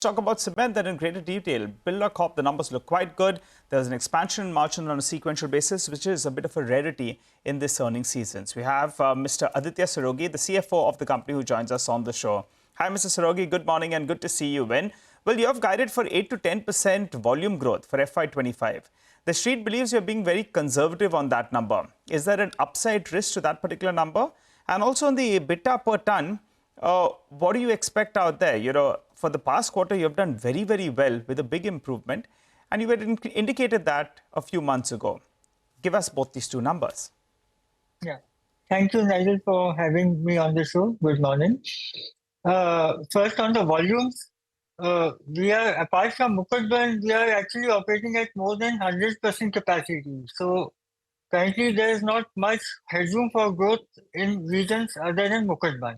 Talk about cement then in greater detail. Birla Corp, the numbers look quite good. There's an expansion in margin on a sequential basis, which is a bit of a rarity in this earnings season. We have Mr. Aditya Sirogi, the CFO of the company, who joins us on the show. Hi, Mr. Sirogi. Good morning and good to see you. Well, you have guided for 8 to 10% volume growth for FY25. The street believes you're being very conservative on that number. Is there an upside risk to that particular number? And also on the EBITDA per ton, what do you expect out there? For the past quarter, you have done very, very well with a big improvement. And you had indicated that a few months ago. Give us both these two numbers. Yeah. Thank you, Nigel, for having me on the show. Good morning. First, on the volumes, apart from Mukutban, we are actually operating at more than 100% capacity. So currently, there is not much headroom for growth in regions other than Mukutban.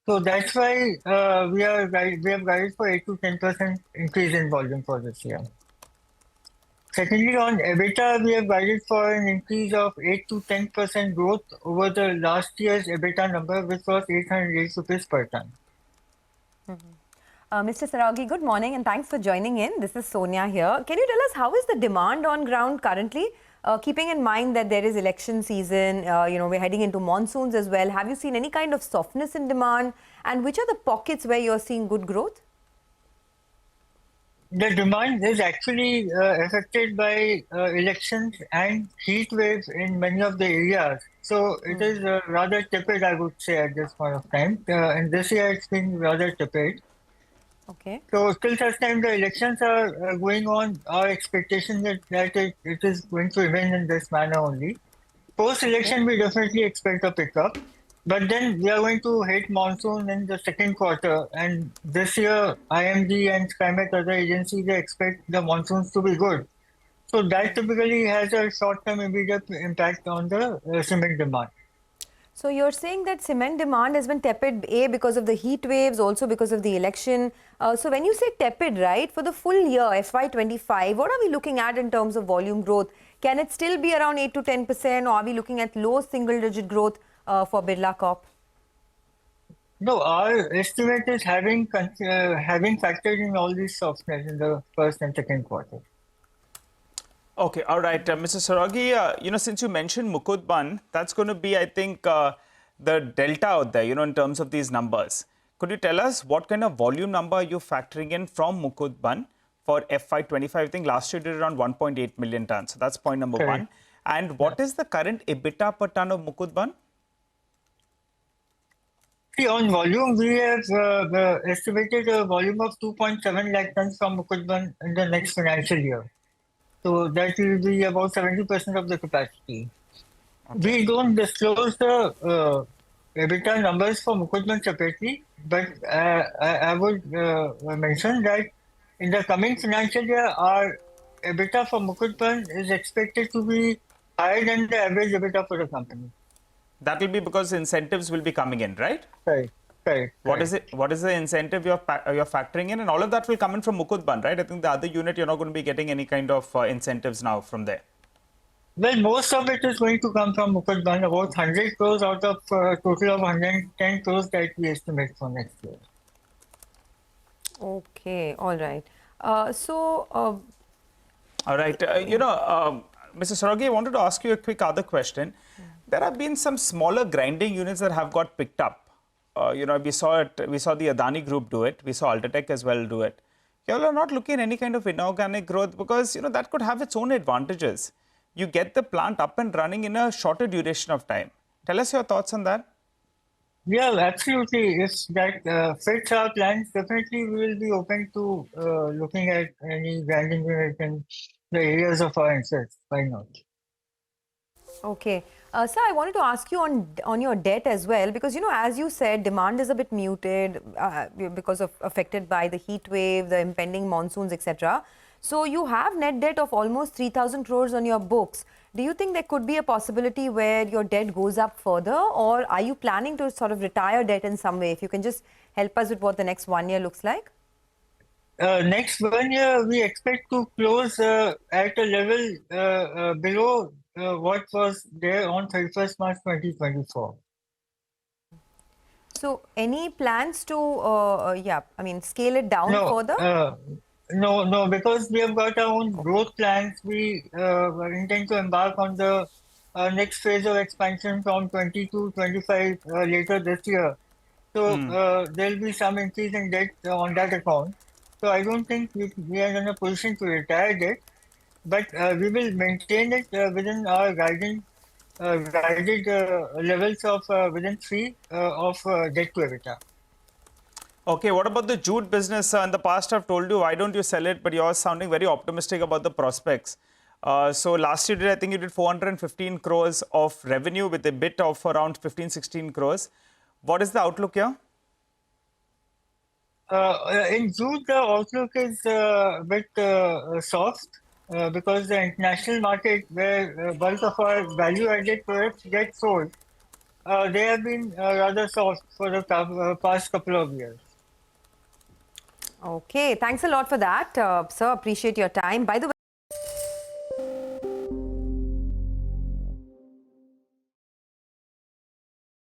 So that's why we have guided for 8 to 10% increase in volume for this year. Secondly, on EBITDA, we have guided for an increase of 8 to 10% growth over the last year's EBITDA number, which was 808 rupees per ton. Mr. Sirogi, good morning and thanks for joining in. This is Sonia here. Can you tell us how is the demand on ground currently? Keeping in mind that there is election season, we're heading into monsoons as well. Have you seen any kind of softness in demand? And which are the pockets where you're seeing good growth? The demand is actually affected by elections and heat waves in many of the areas. So it is rather tepid, I would say, at this point of time. And this year it's been rather tepid. Okay. So till such time the elections are going on, our expectation is that it is going to remain in this manner only. Post-election, we definitely expect a pickup. But then we are going to hit monsoon in the second quarter. And this year, IMD and SkyMet other agencies, they expect the monsoons to be good. So that typically has a short-term immediate impact on the cement demand. So you're saying that cement demand has been tepid, A, because of the heat waves, also because of the election. So when you say tepid, right, for the full year, FY25, what are we looking at in terms of volume growth? Can it still be around 8 to 10% or are we looking at low single-digit growth for Birla Corp? No, our estimate is having factored in all these softness in the first and second quarter. Okay, all right. Mr. Sirogi, since you mentioned Mukutban, that's going to be, I think, the delta out there, in terms of these numbers. Could you tell us what kind of volume number you're factoring in from Mukutban for FY25? I think last year did around 1.8 million tons. So that's point number one. And what is the current EBITDA per ton of Mukutban? See, on volume, we have estimated a volume of 2.7 lakh tons from Mukutban in the next financial year. So that will be about 70% of the capacity. Okay. We don't disclose the EBITDA numbers for Mukutban separately, but I would mention that in the coming financial year, our EBITDA for Mukutban is expected to be higher than the average EBITDA for the company. That will be because incentives will be coming in, right? Right. What is it? What is the incentive you're factoring in? And all of that will come in from Mukutban, right? I think the other unit, you're not going to be getting any kind of incentives now from there. Well, most of it is going to come from Mukutban, about 100 crores out of a total of 110 crores that we estimate for next year. Okay, all right. All right. Mr. Sirogi, I wanted to ask you a quick other question. There have been some smaller grinding units that have got picked up. We saw the Adani Group do it. We saw Ultratech as well do it. You all are not looking at any kind of inorganic growth because, that could have its own advantages. You get the plant up and running in a shorter duration of time. Tell us your thoughts on that. Yeah, absolutely. If that fits our plans, definitely we will be open to looking at any grinding unit in the areas of our interest. Why not? Okay. Sir, I wanted to ask you on your debt as well, because, as you said, demand is a bit muted because of affected by the heat wave, the impending monsoons, etc. So you have net debt of almost 3,000 crores on your books. Do you think there could be a possibility where your debt goes up further, or are you planning to sort of retire debt in some way? If you can just help us with what the next 1 year looks like. Next 1 year, we expect to close at a level below what was there on 31st March 2024. So, any plans to, scale it down further? No, because we have got our own growth plans. We intend to embark on the next phase of expansion from 22, 25 later this year. So there'll be some increase in debt on that account. So I don't think we are in a position to retire debt, but we will maintain it within our guided levels of within 3 of debt to EBITDA. Okay, what about the jute business? In the past, I've told you, why don't you sell it? But you're sounding very optimistic about the prospects. So last year, I think you did 415 crores of revenue with a bit of around 15, 16 crores. What is the outlook here? In jute, the outlook is a bit soft because the international market, where bulk of our value-added products get sold, they have been rather soft for the past couple of years. Okay, thanks a lot for that, sir. Appreciate your time. By the way,